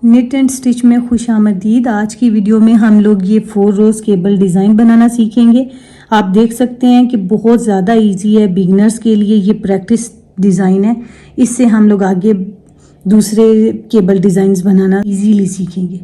Knit and stitch में खुशामदीद। आज की वीडियो में हम लोग ये 4 रोज़ केबल डिज़ाइन बनाना सीखेंगे। आप देख सकते हैं कि बहुत ज़्यादा इजी है, बिगनर्स के लिए ये प्रैक्टिस डिज़ाइन है। इससे हम लोग आगे दूसरे केबल डिज़ाइंस बनाना इजीली सीखेंगे।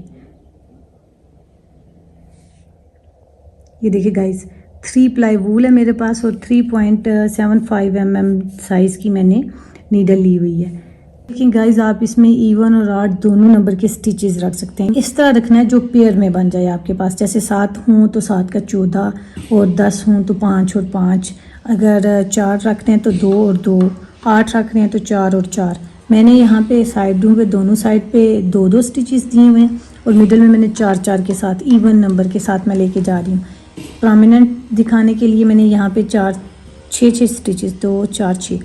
ये देखिए गाइस, 3 प्लाई वूल है मेरे पास और 3.75 mm साइज़ की मैंने नीडल ली हुई है। लेकिन गाइज आप इसमें इवन और ऑड दोनों नंबर के स्टिचेस रख सकते हैं। इस तरह रखना है जो पेयर में बन जाए आपके पास। जैसे 7 हों तो 7 का 14 और 10 हों तो 5 और 5। अगर 4 रखते हैं तो 2 और 2, 8 रख रहे हैं तो 4 और 4। मैंने यहाँ पे साइडों पे दोनों साइड पे 2-2 स्टिचेस दिए हुए हैं और मिडल में मैंने 4-4 के साथ इवन नंबर के साथ मैं लेके जा रही हूँ। प्रोमिनेंट दिखाने के लिए मैंने यहाँ पे 6 स्टिचेस, 2 4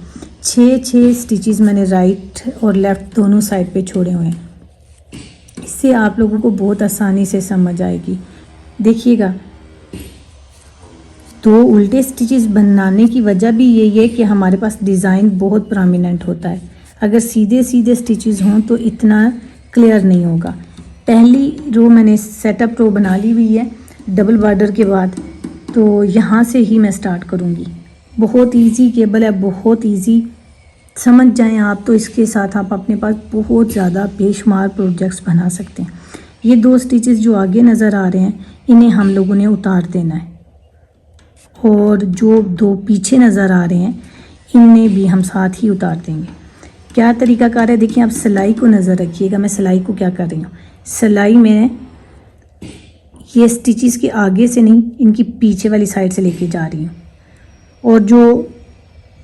6 स्टिचेस मैंने राइट और लेफ़्ट दोनों साइड पे छोड़े हुए हैं। इससे आप लोगों को बहुत आसानी से समझ आएगी। देखिएगा, 2 उल्टे स्टिचेस बनाने की वजह भी यही है कि हमारे पास डिज़ाइन बहुत प्रोमिनेंट होता है। अगर सीधे सीधे स्टिचेस हों तो इतना क्लियर नहीं होगा। पहली रो मैंने सेटअप रो बना ली हुई है डबल बॉर्डर के बाद, तो यहाँ से ही मैं स्टार्ट करूँगी। बहुत इजी केबल है, बहुत इजी। समझ जाएं आप तो इसके साथ आप अपने पास बहुत ज़्यादा बेशुमार प्रोजेक्ट्स बना सकते हैं। ये 2 स्टिचेस जो आगे नज़र आ रहे हैं इन्हें हम लोगों ने उतार देना है और जो 2 पीछे नज़र आ रहे हैं इन्हें भी हम साथ ही उतार देंगे। क्या तरीकाकार है देखिए, आप सिलाई को नज़र रखिएगा। मैं सिलाई को क्या कर रही हूँ, सिलाई में ये स्टिचेस के आगे से नहीं, इनकी पीछे वाली साइड से लेके जा रही हूँ और जो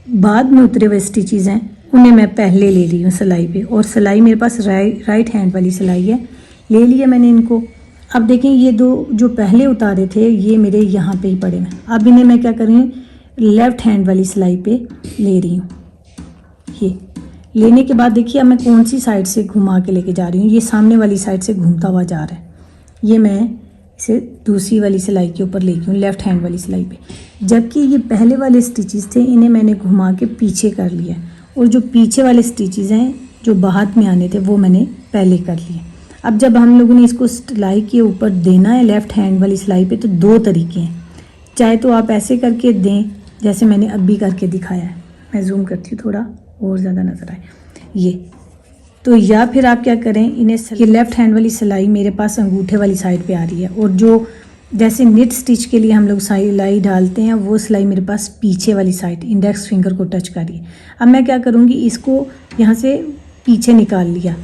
बाद में उतरे हुए स्टिचेस हैं उन्हें मैं पहले ले ली हूँ सिलाई पे। और सिलाई मेरे पास राइट हैंड वाली सिलाई है, ले लिया मैंने इनको। अब देखें, ये 2 जो पहले उतारे थे ये मेरे यहाँ पे ही पड़े हैं। अब इन्हें मैं क्या कर रही हूँ, लेफ़्ट हैंड वाली सिलाई पे ले रही हूँ। ये लेने के बाद देखिए अब मैं कौन सी साइड से घुमा के लेके जा रही हूँ। ये सामने वाली साइड से घूमता हुआ जा रहा है। ये मैं इसे दूसरी वाली सिलाई के ऊपर लेके हूँ, लेफ़्ट हैंड वाली सिलाई पे। जबकि ये पहले वाले स्टिचेस थे इन्हें मैंने घुमा के पीछे कर लिया और जो पीछे वाले स्टिचेस हैं जो बाद में आने थे वो मैंने पहले कर लिए। अब जब हम लोगों ने इसको सिलाई के ऊपर देना है लेफ़्ट हैंड वाली सिलाई पे तो 2 तरीके हैं। चाहे तो आप ऐसे करके दें जैसे मैंने अभी करके दिखाया है। मैं जूम करती हूँ थोड़ा और ज़्यादा नज़र आए ये तो, या फिर आप क्या करें, इन्हें ये लेफ़्ट हैंड वाली सिलाई मेरे पास अंगूठे वाली साइड पे आ रही है और जो जैसे निट स्टिच के लिए हम लोग सिलाई डालते हैं वो सिलाई मेरे पास पीछे वाली साइड इंडेक्स फिंगर को टच कर रही है। अब मैं क्या करूँगी, इसको यहाँ से पीछे निकाल लिया।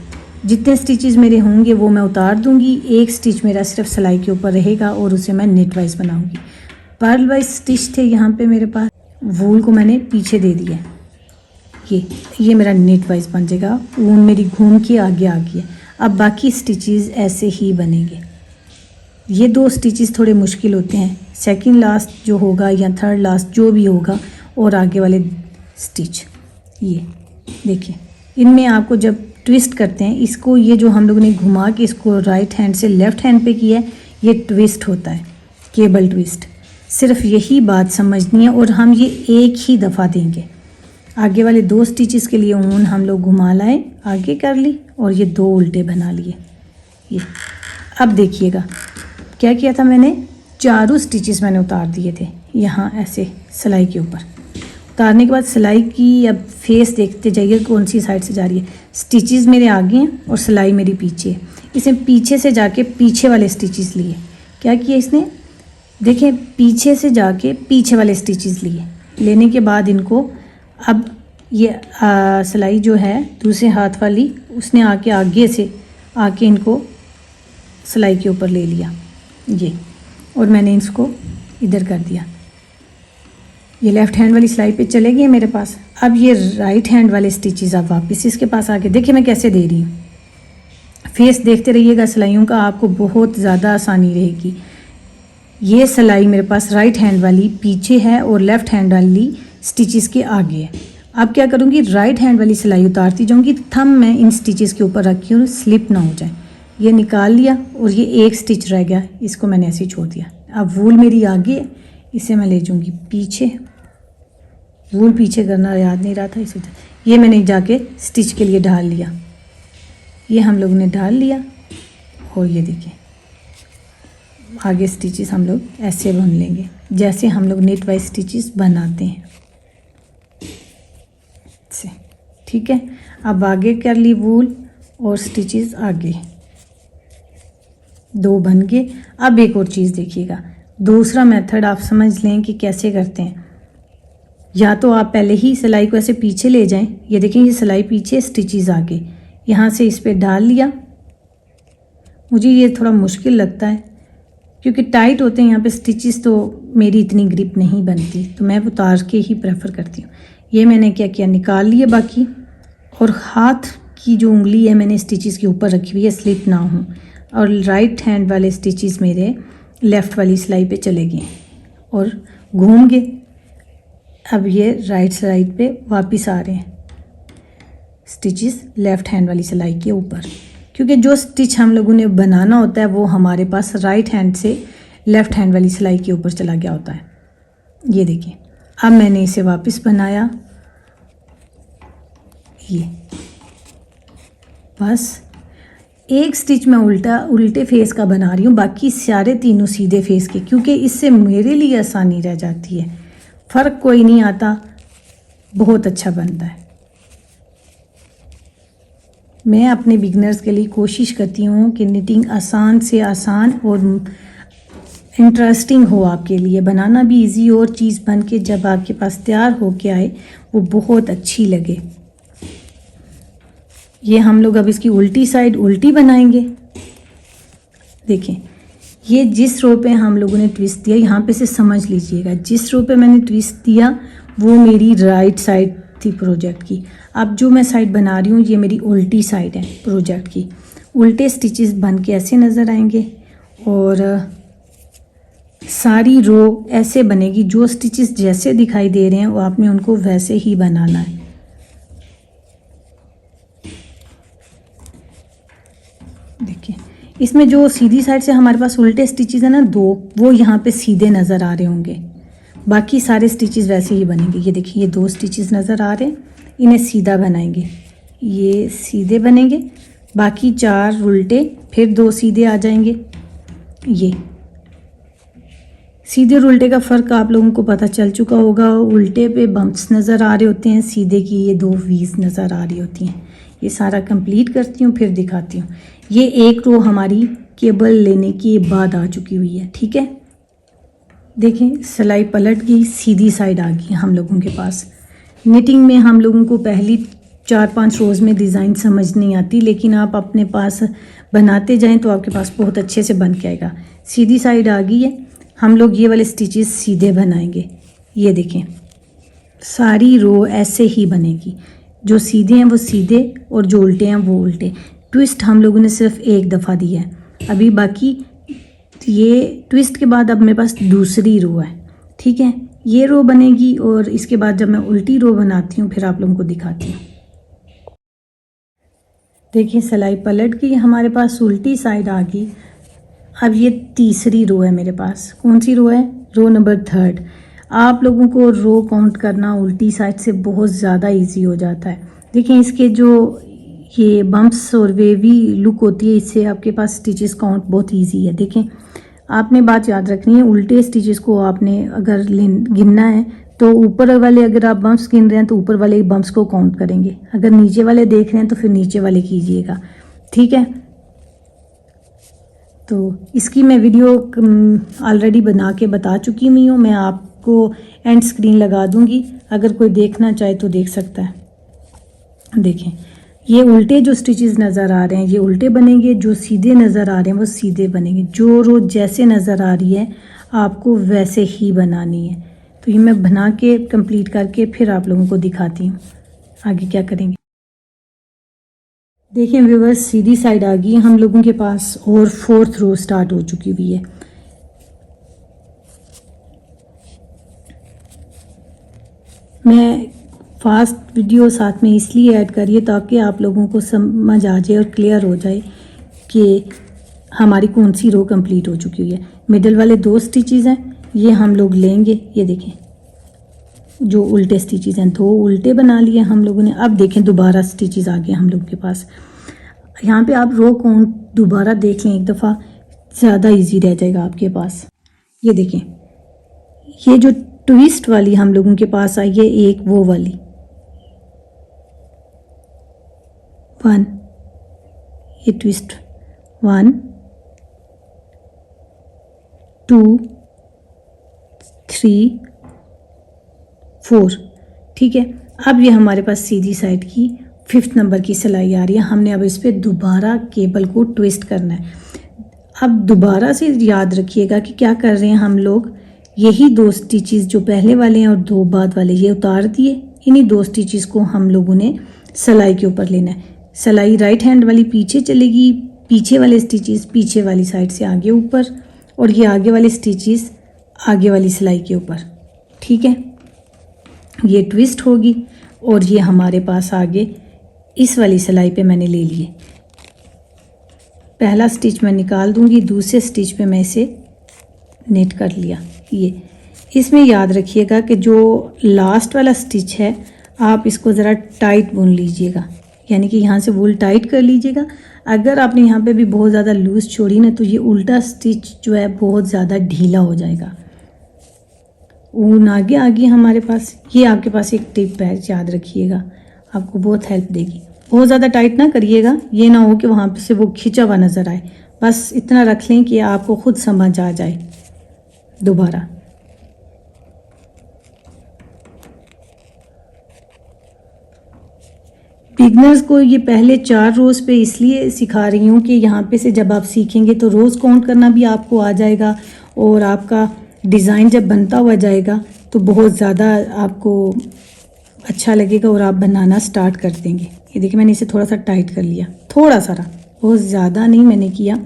जितने स्टिचेस मेरे होंगे वो मैं उतार दूँगी। एक स्टिच मेरा सिर्फ सिलाई के ऊपर रहेगा और उसे मैं नेट वाइज बनाऊँगी। पर्ल वाइज स्टिच थे यहाँ पे मेरे पास, वूल को मैंने पीछे दे दिया। ये मेरा नेट वाइज बन जाएगा। ऊन मेरी घूम के आगे आ गई है। अब बाकी स्टिचेस ऐसे ही बनेंगे। ये 2 स्टिचेस थोड़े मुश्किल होते हैं, सेकंड लास्ट जो होगा या थर्ड लास्ट जो भी होगा और आगे वाले स्टिच। ये देखिए, इनमें आपको जब ट्विस्ट करते हैं इसको, ये जो हम लोगों ने घुमा के इसको राइट हैंड से लेफ़्ट हैंड पे किया है ये ट्विस्ट होता है, केबल ट्विस्ट। सिर्फ यही बात समझनी है और हम ये एक ही दफ़ा देंगे। आगे वाले 2 स्टिचेस के लिए ऊन हम लोग घुमा लाए, आगे कर ली और ये 2 उल्टे बना लिए। ये अब देखिएगा क्या किया था मैंने, 4 स्टिचेस मैंने उतार दिए थे यहाँ ऐसे सिलाई के ऊपर। उतारने के बाद सिलाई की अब फेस देखते जाइए कौन सी साइड से जा रही है। स्टिचेस मेरे आगे हैं और सिलाई मेरी पीछे है। इसे पीछे से जाके पीछे वाले स्टिचेस लिए। क्या किया इसने, देखें, पीछे से जाके पीछे वाले स्टिचेस लिए। लेने के बाद इनको अब ये सिलाई जो है दूसरे हाथ वाली उसने आके आगे से आके इनको सिलाई के ऊपर ले लिया ये, और मैंने इसको इधर कर दिया। ये लेफ़्ट हैंड वाली सिलाई पे चले गए मेरे पास। अब ये राइट हैंड वाले स्टिचेस अब वापस इसके पास आके देखिए मैं कैसे दे रही हूँ। फेस देखते रहिएगा सिलाइयों का, आपको बहुत ज़्यादा आसानी रहेगी। ये सिलाई मेरे पास राइट हैंड वाली पीछे है और लेफ़्ट हैंड वाली स्टिचेस के आगे है। अब क्या करूँगी, राइट हैंड वाली सिलाई उतारती जाऊँगी, थंब मैं इन स्टिचेस के ऊपर रखी हूँ स्लिप ना हो जाए। ये निकाल लिया और ये एक स्टिच रह गया, इसको मैंने ऐसे ही छोड़ दिया। अब वूल मेरी आगे है, इसे मैं ले जाऊँगी पीछे। वूल पीछे करना याद नहीं रहा था, इसी तरह ये मैंने जाके स्टिच के लिए ढाल लिया। ये हम लोगों ने डाल लिया और ये देखिए आगे स्टिचेस हम लोग ऐसे बुन लेंगे जैसे हम लोग नेट वाइज स्टिचेस बनाते हैं से। ठीक है, अब आगे कर ली वूल और स्टिचेस आगे 2 बन गए। अब एक और चीज़ देखिएगा, दूसरा मेथड आप समझ लें कि कैसे करते हैं। या तो आप पहले ही सिलाई को ऐसे पीछे ले जाएं, ये देखें ये सिलाई पीछे स्टिचेस आगे, यहाँ से इस पे डाल लिया। मुझे ये थोड़ा मुश्किल लगता है क्योंकि टाइट होते हैं यहाँ पे स्टिचेस, तो मेरी इतनी ग्रिप नहीं बनती, तो मैं उतार के ही प्रेफर करती हूँ। ये मैंने क्या किया, निकाल लिए बाकी, और हाथ की जो उंगली है मैंने स्टिचेस के ऊपर रखी हुई है स्लिप ना हो, और राइट हैंड वाले स्टिचेस मेरे लेफ़्ट वाली सिलाई पे चले गए और घूम गए। अब ये राइट साइड पे वापस आ रहे हैं स्टिचेस लेफ़्ट हैंड वाली सिलाई के ऊपर, क्योंकि जो स्टिच हम लोगों ने बनाना होता है वो हमारे पास राइट हैंड से लेफ़्ट हैंड वाली सिलाई के ऊपर चला गया होता है। ये देखिए अब मैंने इसे वापस बनाया, ये बस एक स्टिच मैं उल्टे फेस का बना रही हूँ, बाकी सारे तीनों सीधे फेस के, क्योंकि इससे मेरे लिए आसानी रह जाती है, फ़र्क कोई नहीं आता, बहुत अच्छा बनता है। मैं अपने बिगनर्स के लिए कोशिश करती हूँ कि निटिंग आसान से आसान और इंटरेस्टिंग हो आपके लिए, बनाना भी इजी हो, और चीज़ बन के जब आपके पास तैयार हो के आए वो बहुत अच्छी लगे। ये हम लोग अब इसकी उल्टी साइड उल्टी बनाएंगे। देखें ये जिस रो पे हम लोगों ने ट्विस्ट दिया, यहाँ पे से समझ लीजिएगा, जिस रो पे मैंने ट्विस्ट दिया वो मेरी राइट साइड थी प्रोजेक्ट की। अब जो मैं साइड बना रही हूँ ये मेरी उल्टी साइड है प्रोजेक्ट की। उल्टे स्टिचेस बन के ऐसे नज़र आएंगे और सारी रो ऐसे बनेगी, जो स्टिचेस जैसे दिखाई दे रहे हैं वो आपने उनको वैसे ही बनाना है। देखिए इसमें जो सीधी साइड से हमारे पास उल्टे स्टिचेस है ना 2, वो यहाँ पे सीधे नज़र आ रहे होंगे, बाकी सारे स्टिचेस वैसे ही बनेंगे। ये देखिए ये 2 स्टिचेस नज़र आ रहे हैं, इन्हें सीधा बनाएंगे, ये सीधे बनेंगे, बाकी 4 उल्टे, फिर 2 सीधे आ जाएंगे। ये सीधे और उल्टे का फ़र्क आप लोगों को पता चल चुका होगा, उल्टे पे बम्प्स नज़र आ रहे होते हैं, सीधे की ये 2 वीज नज़र आ रही होती हैं। ये सारा कंप्लीट करती हूँ फिर दिखाती हूँ। ये एक रो हमारी केबल लेने के बाद आ चुकी हुई है। ठीक है, देखें सिलाई पलट गई, सीधी साइड आ गई हम लोगों के पास। निटिंग में हम लोगों को पहली 4-5 रोज़ में डिज़ाइन समझ नहीं आती, लेकिन आप अपने पास बनाते जाएं तो आपके पास बहुत अच्छे से बन के आएगा। सीधी साइड आ गई है, हम लोग ये वाले स्टिचेस सीधे बनाएंगे। ये देखें सारी रो ऐसे ही बनेगी, जो सीधे हैं वो सीधे और जो उल्टे हैं वो उल्टे। ट्विस्ट हम लोगों ने सिर्फ एक दफ़ा दिया है, अभी बाकी ये ट्विस्ट के बाद अब मेरे पास दूसरी रो है। ठीक है, ये रो बनेगी और इसके बाद जब मैं उल्टी रो बनाती हूँ फिर आप लोगों को दिखाती हूँ। देखिए सिलाई पलट गई, हमारे पास उल्टी साइड आ गई। अब ये तीसरी रो है मेरे पास। कौन सी रो है? Row number 3। आप लोगों को रो काउंट करना उल्टी साइड से बहुत ज़्यादा इजी हो जाता है। देखिए इसके जो ये बम्प्स और वेवी लुक होती है, इससे आपके पास स्टिचेस काउंट बहुत इजी है। देखें आपने बात याद रखनी है, उल्टे स्टिचेस को आपने अगर गिनना है तो ऊपर वाले, अगर आप बम्प्स गिन रहे हैं तो ऊपर वाले बम्प्स को काउंट करेंगे, अगर नीचे वाले देख रहे हैं तो फिर नीचे वाले कीजिएगा। ठीक है, तो इसकी मैं वीडियो ऑलरेडी बना के बता चुकी हुई हूँ, मैं आपको एंड स्क्रीन लगा दूँगी, अगर कोई देखना चाहे तो देख सकता है। देखें ये उल्टे जो स्टिचेस नज़र आ रहे हैं ये उल्टे बनेंगे, जो सीधे नज़र आ रहे हैं वो सीधे बनेंगे। जो रो जैसे नज़र आ रही है आपको वैसे ही बनानी है। तो ये मैं बना के कंप्लीट करके फिर आप लोगों को दिखाती हूँ आगे क्या करेंगे। देखिए व्यूअर्स सीधी साइड आ गई हम लोगों के पास और 4th रो स्टार्ट हो चुकी हुई है। मैं फास्ट वीडियो साथ में इसलिए ऐड करिए ताकि आप लोगों को समझ आ जाए और क्लियर हो जाए कि हमारी कौन सी रो कंप्लीट हो चुकी हुई है। मिडल वाले 2 स्टिचेस हैं, ये हम लोग लेंगे। ये देखें जो उल्टे स्टिचेस हैं 2 उल्टे बना लिए हम लोगों ने। अब देखें दोबारा स्टिचेस आ गए हम लोग के पास। यहाँ पे आप रो काउंट दोबारा देख लें एक दफ़ा, ज़्यादा इजी रह जाएगा आपके पास। ये देखें, ये जो ट्विस्ट वाली हम लोगों के पास आई है, एक वो वाली 1, ये ट्विस्ट 1 2 3 4, ठीक है। अब ये हमारे पास सीधी साइड की 5th नंबर की सिलाई आ रही है। हमने अब इस पर दोबारा केबल को ट्विस्ट करना है। अब दोबारा से याद रखिएगा कि क्या कर रहे हैं हम लोग, यही 2 स्टिचेस जो पहले वाले हैं और 2 बाद वाले ये उतार दिए, इन्हीं 2 स्टिचेस को हम लोगों ने सिलाई के ऊपर लेना है। सिलाई राइट हैंड वाली पीछे चलेगी, पीछे वाले स्टिचेस पीछे वाली साइड से आगे ऊपर, और ये आगे वाले स्टिचेस आगे वाली सिलाई के ऊपर, ठीक है। ये ट्विस्ट होगी और ये हमारे पास आगे इस वाली सिलाई पे मैंने ले लिए। पहला स्टिच मैं निकाल दूंगी, दूसरे स्टिच पे मैं इसे नेट कर लिया। ये इसमें याद रखिएगा कि जो लास्ट वाला स्टिच है आप इसको ज़रा टाइट बुन लीजिएगा, यानी कि यहाँ से वूल टाइट कर लीजिएगा। अगर आपने यहाँ पे भी बहुत ज़्यादा लूज़ छोड़ी ना तो ये उल्टा स्टिच जो है बहुत ज़्यादा ढीला हो जाएगा। ऊन आगे आगे हमारे पास, ये आपके पास एक टिप है, याद रखिएगा, आपको बहुत हेल्प देगी। बहुत ज़्यादा टाइट ना करिएगा, ये ना हो कि वहाँ पे से वो खिंचा हुआ नज़र आए। बस इतना रख लें कि आपको खुद समझ आ जाए दोबारा। बिगनर्स को ये पहले 4 रोज़ पे इसलिए सिखा रही हूँ कि यहाँ पे से जब आप सीखेंगे तो रोज़ काउंट करना भी आपको आ जाएगा, और आपका डिज़ाइन जब बनता हुआ जाएगा तो बहुत ज़्यादा आपको अच्छा लगेगा और आप बनाना स्टार्ट कर देंगे। ये देखिए मैंने इसे थोड़ा सा टाइट कर लिया, थोड़ा सा, बहुत ज़्यादा नहीं मैंने किया।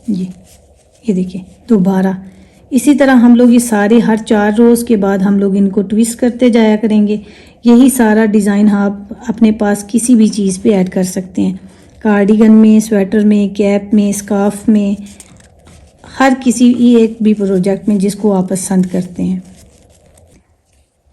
ये देखिए दोबारा इसी तरह हम लोग ये सारे हर 4 रोज़ के बाद हम लोग इनको ट्विस्ट करते जाया करेंगे। यही सारा डिज़ाइन आप अपने पास किसी भी चीज़ पे ऐड कर सकते हैं, कार्डिगन में, स्वेटर में, कैप में, स्कार्फ में, हर किसी एक भी प्रोजेक्ट में जिसको आप पसंद करते हैं।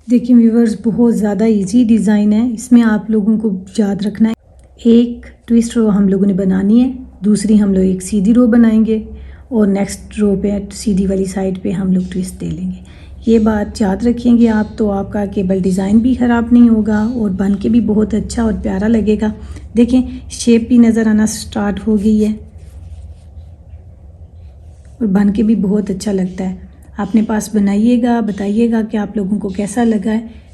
देखिए व्यूअर्स, बहुत ज़्यादा इजी डिज़ाइन है। इसमें आप लोगों को याद रखना है, एक ट्विस्ट रो हम लोगों ने बनानी है, दूसरी हम लोग एक सीधी रो बनाएंगे और नेक्स्ट रो पे सीधी वाली साइड पे हम लोग ट्विस्ट दे लेंगे। ये बात याद रखेंगे आप, तो आपका केबल डिज़ाइन भी ख़राब नहीं होगा और बन के भी बहुत अच्छा और प्यारा लगेगा। देखें शेप भी नज़र आना स्टार्ट हो गई है और बन के भी बहुत अच्छा लगता है। अपने पास बनाइएगा, बताइएगा कि आप लोगों को कैसा लगा है।